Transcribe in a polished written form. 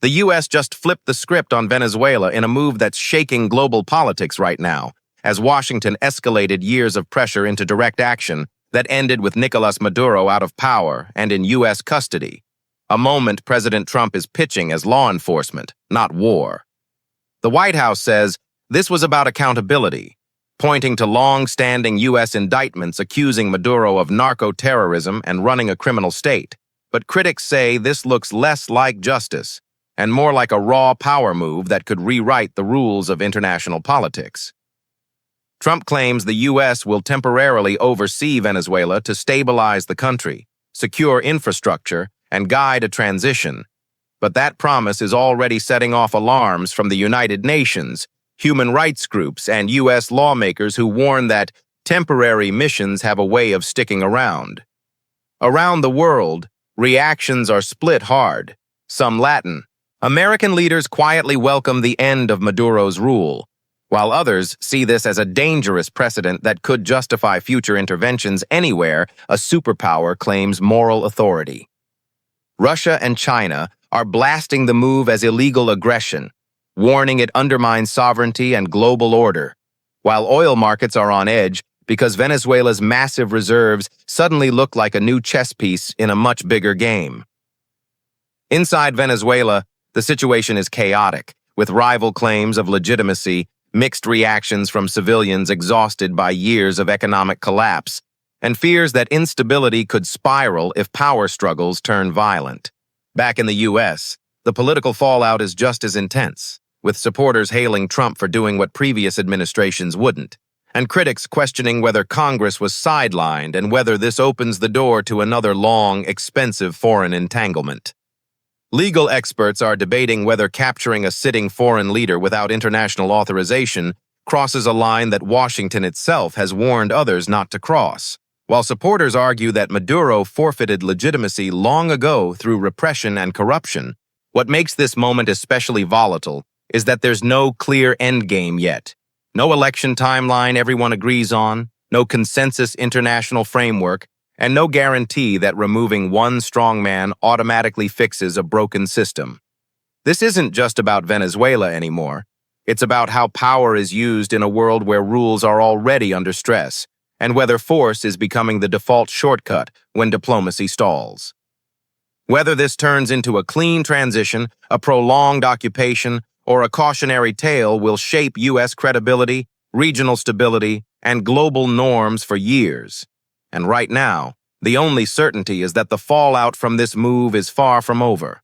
The U.S. just flipped the script on Venezuela in a move that's shaking global politics right now, as Washington escalated years of pressure into direct action that ended with Nicolas Maduro out of power and in U.S. custody, a moment President Trump is pitching as law enforcement, not war. The White House says this was about accountability, pointing to long-standing U.S. indictments accusing Maduro of narco-terrorism and running a criminal state. But critics say this looks less like justice and more like a raw power move that could rewrite the rules of international politics. Trump claims the U.S. will temporarily oversee Venezuela to stabilize the country, secure infrastructure, and guide a transition. But that promise is already setting off alarms from the United Nations, human rights groups, and U.S. lawmakers who warn that temporary missions have a way of sticking around. Around the world, reactions are split hard. Some Latin American leaders quietly welcome the end of Maduro's rule, while others see this as a dangerous precedent that could justify future interventions anywhere a superpower claims moral authority. Russia and China are blasting the move as illegal aggression, warning it undermines sovereignty and global order, while oil markets are on edge because Venezuela's massive reserves suddenly look like a new chess piece in a much bigger game. Inside Venezuela, the situation is chaotic, with rival claims of legitimacy, mixed reactions from civilians exhausted by years of economic collapse, and fears that instability could spiral if power struggles turn violent. Back in the U.S., the political fallout is just as intense, with supporters hailing Trump for doing what previous administrations wouldn't, and critics questioning whether Congress was sidelined and whether this opens the door to another long, expensive foreign entanglement. Legal experts are debating whether capturing a sitting foreign leader without international authorization crosses a line that Washington itself has warned others not to cross, while supporters argue that Maduro forfeited legitimacy long ago through repression and corruption. What makes this moment especially volatile is that there's no clear endgame yet. No election timeline everyone agrees on, no consensus international framework, and no guarantee that removing one strongman automatically fixes a broken system. This isn't just about Venezuela anymore. It's about how power is used in a world where rules are already under stress, and whether force is becoming the default shortcut when diplomacy stalls. Whether this turns into a clean transition, a prolonged occupation, or a cautionary tale will shape U.S. credibility, regional stability, and global norms for years. And right now, the only certainty is that the fallout from this move is far from over.